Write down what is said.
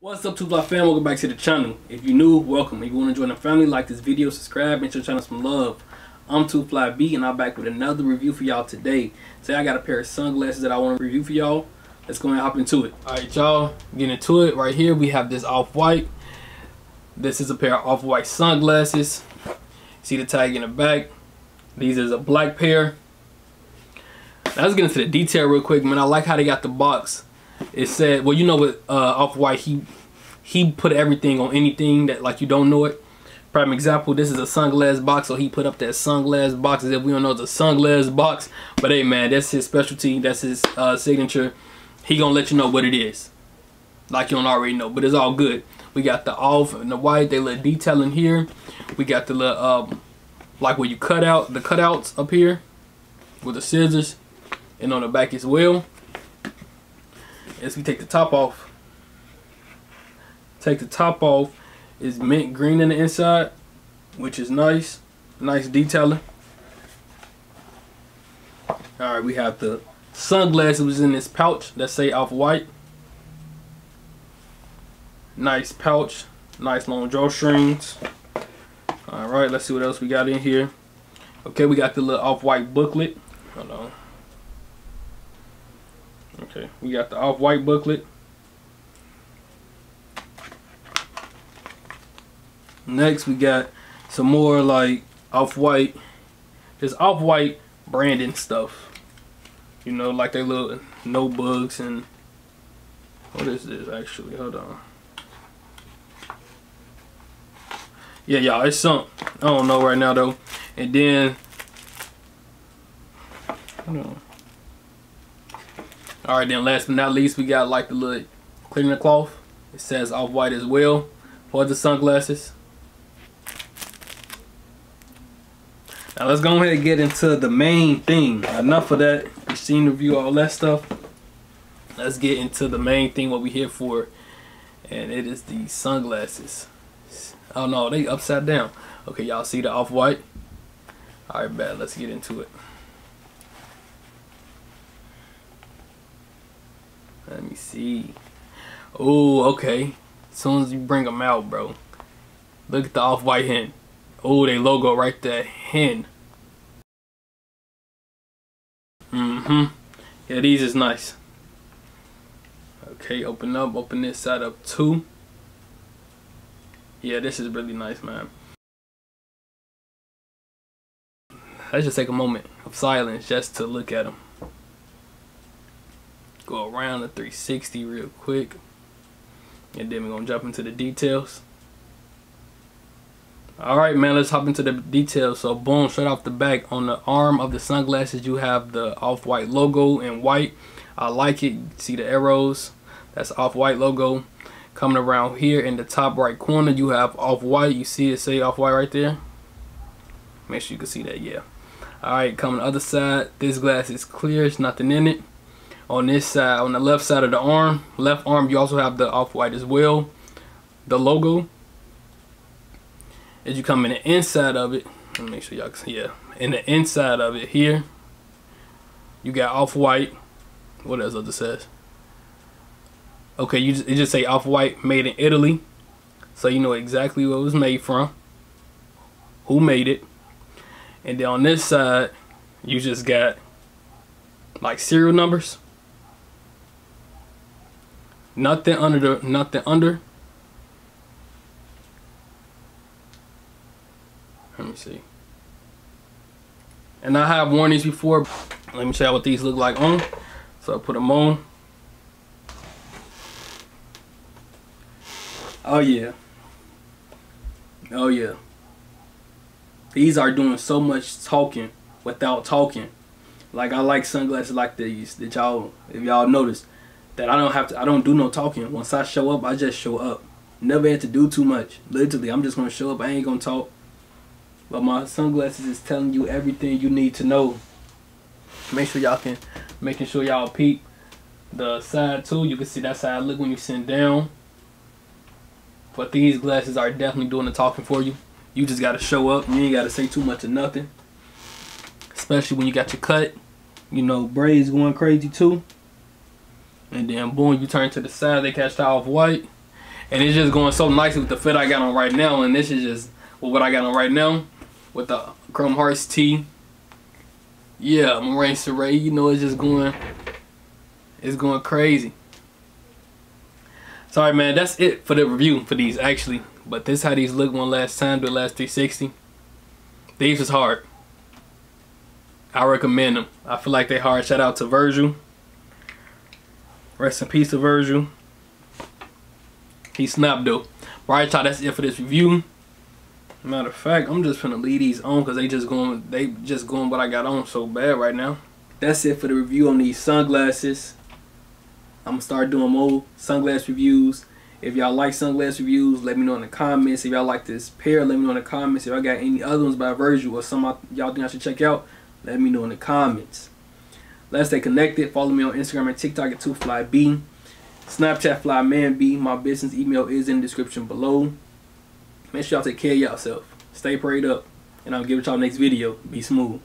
What's up, Offwhite fam? Welcome back to the channel. If you're new, welcome. If you want to join the family, like this video, subscribe, and show the channel some love. I'm Offwhite and I'm back with another review for y'all today. Today I got a pair of sunglasses that I want to review for y'all. Let's go and hop into it. Alright y'all, getting into it. Right here we have this Offwhite. This is a pair of Offwhite sunglasses. See the tag in the back. These is a black pair. Now let's get into the detail real quick, man. I like how they got the box. It said, well, you know what, Offwhite, he put everything on anything that, like, you don't know it. Prime example, this is a sunglass box, so he put up that sunglass box as if we don't know it's a sunglass box. But hey, man, that's his specialty. That's his signature. He gonna let you know what it is, like you don't already know. But it's all good. We got the off and the white. They little detail in here. We got the little like where you cut out the cutouts up here with the scissors, and on the back as well. As we take the top off, is mint green in the inside, which is nice detailing. All right, we have the sunglasses in this pouch that say Offwhite. Nice pouch, nice long drawstrings. All right, let's see what else we got in here. Okay, we got the little Offwhite booklet. Hold on. Okay, we got the Offwhite booklet. Next, we got some more like Offwhite, just Offwhite branding stuff. You know, like they little notebooks and what is this actually? Hold on. Yeah, y'all, it's something. I don't know right now though. And then, hold on. Alright, then last but not least, we got like the little cleaning cloth. It says Offwhite as well for the sunglasses. Now let's go ahead and get into the main thing. Enough of that. You've seen the review, all that stuff. Let's get into the main thing, what we here for. And it is the sunglasses. Oh no, they upside down. Okay, y'all see the Offwhite? Alright, bad. Let's get into it. Let me see. Oh, okay. As soon as you bring them out, bro. Look at the Offwhite hen. Oh, they logo right there. Hen. Yeah, these is nice. Okay, open this side up too. Yeah, this is really nice, man. Let's just take a moment of silence just to look at them. Go around the 360 real quick, and then we're gonna jump into the details. Alright, man, let's hop into the details. So boom, straight off the back, on the arm of the sunglasses you have the Offwhite logo in white. I like it. See the arrows? That's Offwhite logo. Coming around here in the top right corner you have Offwhite. You see it say Offwhite right there? Make sure you can see that. Yeah. Alright, coming the other side, this glass is clear, there's nothing in it. On this side, on the left side of the arm, left arm, you also have the Offwhite as well, the logo. As you come in the inside of it, let me make sure y'all can see, yeah, in the inside of it here, you got Offwhite. What else does it says? Okay, it just say Offwhite, made in Italy, so you know exactly what it was made from, who made it. And then on this side, you just got like serial numbers. Nothing under. Let me see. And I have worn these before. Let me show you what these look like on. So I put them on. Oh yeah. Oh yeah. These are doing so much talking without talking. Like, I like sunglasses like these that y'all, if y'all notice, that I don't do no talking. Once I show up, I just show up. Never had to do too much. Literally, I'm just gonna show up. I ain't gonna talk. But my sunglasses is telling you everything you need to know. Making sure y'all peep the side too. You can see that side look when you sit down. But these glasses are definitely doing the talking for you. You just gotta show up. You ain't gotta say too much of nothing. Especially when you got your cut. You know, braids going crazy too. And then boom, you turn to the side, they catch the Offwhite. And it's just going so nicely with the fit I got on right now. And this is just what I got on right now with the Chrome Hearts tee. Yeah, Moraine Saray, you know, it's going crazy. Sorry, man, that's it for the review for these, actually. But this is how these look one last time, do the last 360. These was hard. I recommend them. I feel like they hard. Shout out to Virgil. Rest in peace to Virgil. He snapped though. Alright, y'all, that's it for this review. Matter of fact, I'm just finna leave these on because they just going what I got on so bad right now. That's it for the review on these sunglasses. I'm gonna start doing more sunglass reviews. If y'all like sunglass reviews, let me know in the comments. If y'all like this pair, let me know in the comments. If I got any other ones by Virgil or some y'all think I should check out, let me know in the comments. Let's stay connected. Follow me on Instagram and TikTok at 2FlyB. Snapchat FlyManB. My business email is in the description below. Make sure y'all take care of yourself. Stay prayed up. And I'll give it y'all next video. Be smooth.